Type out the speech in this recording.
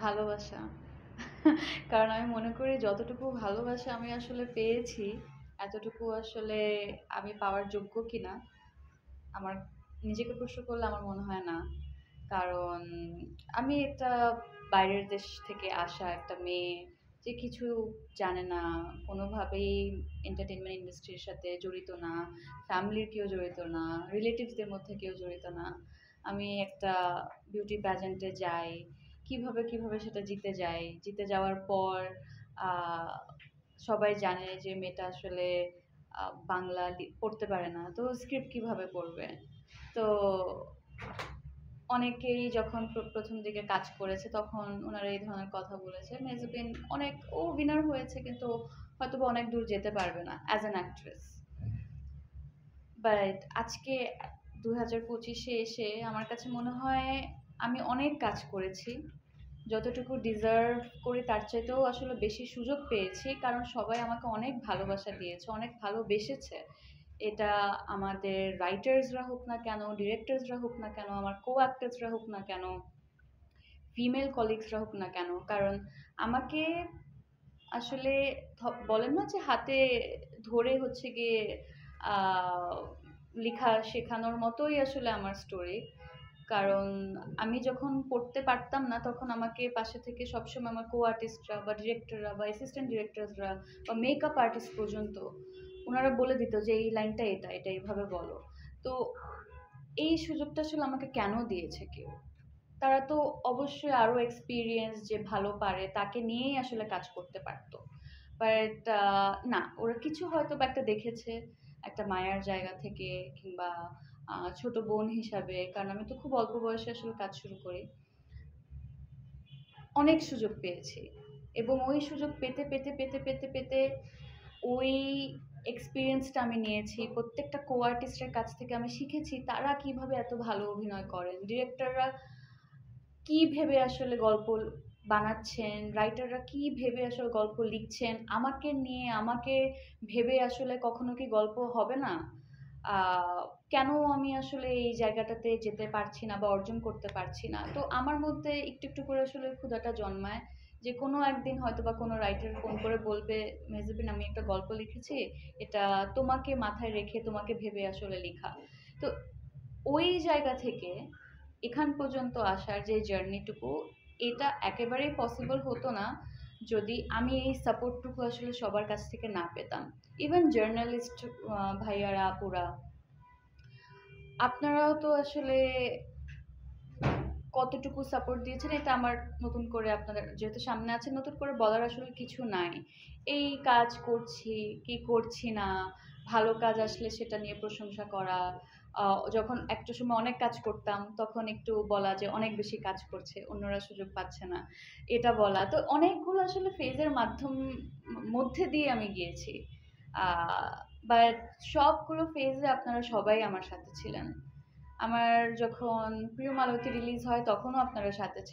ভালোবাসা। কারণ আমি মনে করি যতটুকু ভালোবাসা আমি আসলে পেয়েছি, এতটুকু আসলে আমি পাওয়ার যোগ্য কিনা আমার নিজেকে প্রশ্ন করলে আমার মনে হয় না। কারণ আমি একটা বাইরের দেশ থেকে আসা একটা মেয়ে যে কিছু জানে না, কোনোভাবেই এন্টারটেইনমেন্ট ইন্ডাস্ট্রির সাথে জড়িত না, ফ্যামিলির কেউ জড়িত না, রিলেটিভসদের মধ্যে কেউ জড়িত না। আমি একটা বিউটি প্যাজেন্টে যাই, কিভাবে সেটা জিতে যাই। জিতে যাওয়ার পর আহ, সবাই জানে যে মেয়েটা আসলে বাংলা পড়তে পারে না, তো স্ক্রিপ্ট কিভাবে পড়বে। তো অনেকেই যখন প্রথম দিকে কাজ করেছে তখন ওনারা এই ধরনের কথা বলেছে, মেহজাবিন অনেক ও উইনার হয়েছে কিন্তু হয়তোবা অনেক দূর যেতে পারবে না অ্যাজ অ্যান অ্যাক্ট্রেস। বাট আজকে 2025-এ এসে আমার কাছে মনে হয় আমি অনেক কাজ করেছি, যতটুকু ডিজার্ভ করি তার চাইতেও আসলে বেশি সুযোগ পেয়েছি, কারণ সবাই আমাকে অনেক ভালোবাসা দিয়েছে, অনেক ভালোবেসেছে। এটা আমাদের রাইটার্সরা হোক না কেন, ডিরেক্টরসরা হোক না কেন, আমার কো অ্যাক্টরসরা হোক না কেন, ফিমেল কলিগসরা হোক না কেন। কারণ আমাকে আসলে বলেন না যে হাতে ধরে হচ্ছে গিয়ে আহ, লেখা শেখানোর মতোই আসলে আমার স্টোরি। কারণ আমি যখন পড়তে পারতাম না তখন আমাকে পাশে থেকে সবসময় আমার কো আর্টিস্টরা বা ডিরেক্টররা বা অ্যাসিস্ট্যান্ট ডিরেক্টরসরা বা মেকআপ আর্টিস্ট পর্যন্ত ওনারা বলে দিত যে এই লাইনটা এটা এটা এইভাবে বলো। তো এই সুযোগটা আসলে আমাকে কেন দিয়েছে কেউ? তারা তো অবশ্যই আরো এক্সপিরিয়েন্স যে ভালো পারে তাকে নিয়েই আসলে কাজ করতে পারতো। বাট না, ওরা কিছু হয়তো বা একটা দেখেছে, একটা মায়ার জায়গা থেকে, কিংবা ছোট বোন হিসাবে, কারণ আমি তো খুব অল্প বয়সে আসলে কাজ শুরু করি। অনেক সুযোগ পেয়েছি এবং ওই সুযোগ পেতে পেতে পেতে পেতে পেতে ওই এক্সপিরিয়েন্সটা আমি নিয়েছি, প্রত্যেকটা কো আর্টিস্টের কাছ থেকে আমি শিখেছি তারা কিভাবে এত ভালো অভিনয় করেন, ডিরেক্টররা কি ভেবে আসলে গল্প বানাচ্ছেন, রাইটাররা কি ভেবে আসলে গল্প লিখছেন আমাকে নিয়ে, আমাকে ভেবে আসলে কখনো কি গল্প হবে না? আহ, কেন আমি আসলে এই জায়গাটাতে যেতে পারছি না বা অর্জন করতে পারছি না? তো আমার মধ্যে একটু একটু করে আসলে ক্ষুধাটা জন্মায় যে কোনো একদিন হয়তো বা কোনো রাইটার ফোন করে বলবে, মেহজাবিন আমি একটা গল্প লিখেছি, এটা তোমাকে মাথায় রেখে তোমাকে ভেবে আসলে লেখা। তো ওই জায়গা থেকে এখান পর্যন্ত আসার যে জার্নিটুকু, এটা একেবারেই পসিবল হতো না যদি আমি এই সাপোর্টটুকু আসলে সবার কাছ থেকে না পেতাম। ইভেন জার্নালিস্ট ভাইয়ারা আপুরা, আপনারাও তো আসলে কতটুকু সাপোর্ট দিয়েছেন এটা আমার নতুন করে আপনাদের যেহেতু সামনে আছে নতুন করে বলার আসলে কিছু নাই। এই কাজ করছি কি করছি না, ভালো কাজ আসলে সেটা নিয়ে প্রশংসা করা, যখন একটা সময় অনেক কাজ করতাম তখন একটু বলা যে অনেক বেশি কাজ করছে অন্যরা সুযোগ পাচ্ছে না, এটা বলা। তো অনেকগুলো আসলে ফেজের মধ্যে দিয়ে আমি গিয়েছি। বাট সবগুলো ফেজে আপনারা সবাই আমার সাথে ছিলেন। আমার যখন প্রিয় মালতী রিলিজ হয় তখনও আপনারা সাথে ছিলেন।